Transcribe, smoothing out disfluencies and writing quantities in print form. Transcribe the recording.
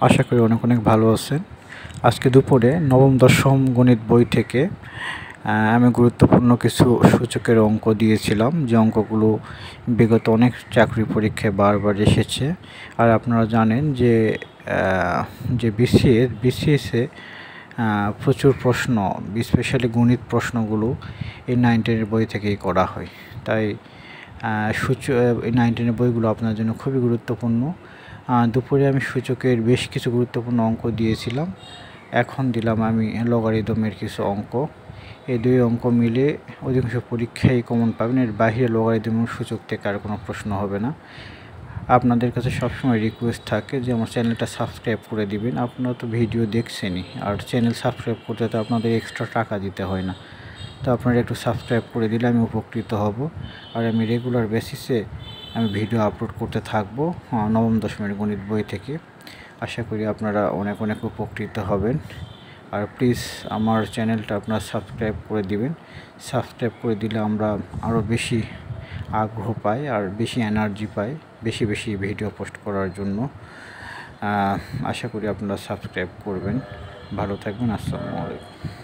আশা করি অনেক অনেক ভালো আছেন। আজকে দুপুরে নবম দশম গণিত বই থেকে আমি গুরুত্বপূর্ণ কিছু সূচকের অঙ্ক দিয়েছিলাম, যে অঙ্কগুলো বিগত অনেক চাকরি পরীক্ষায় বারবার এসেছে। আর আপনারা জানেন যে বিসিএসে প্রচুর প্রশ্ন, স্পেশালি গণিত প্রশ্নগুলো এই 9-10 বই থেকেই করা হয়। তাই এই 9-10 বইগুলো আপনার জন্য খুবই গুরুত্বপূর্ণ। দুপুরে আমি সূচকের বেশ কিছু গুরুত্বপূর্ণ অঙ্ক দিয়েছিলাম। এখন দিলাম আমি লগারিদমের কিছু অঙ্ক। এই দুই অঙ্ক মিলে অধিকাংশ পরীক্ষায় কমন পাবেন। এর বাইরে লগারিদম সূচক থেকে আর কোনো প্রশ্ন হবে না। আপনাদের কাছে সবসময় রিকোয়েস্ট থাকে যে আমার চ্যানেলটা সাবস্ক্রাইব করে দিবেন। আপনারা তো ভিডিও দেখছেনই, আর চ্যানেল সাবস্ক্রাইব করতে তো আপনাদের এক্সট্রা টাকা দিতে হয় না। তো আপনারা একটু সাবস্ক্রাইব করে দিলে আমি উপকৃত হব। আর আমি রেগুলার বেসিসে আমি ভিডিও আপলোড করতে থাকবো নবম দশমের গণিত বই থেকে। আশা করি আপনারা অনেক অনেক উপকৃত হবেন। আর প্লিজ আমার চ্যানেলটা আপনারা সাবস্ক্রাইব করে দিবেন। সাবস্ক্রাইব করে দিলে আমরা আরও বেশি আগ্রহ পাই আর বেশি এনার্জি পাই বেশি বেশি ভিডিও পোস্ট করার জন্য। আশা করি আপনারা সাবস্ক্রাইব করবেন। ভালো থাকবেন। আসসালামু আলাইকুম।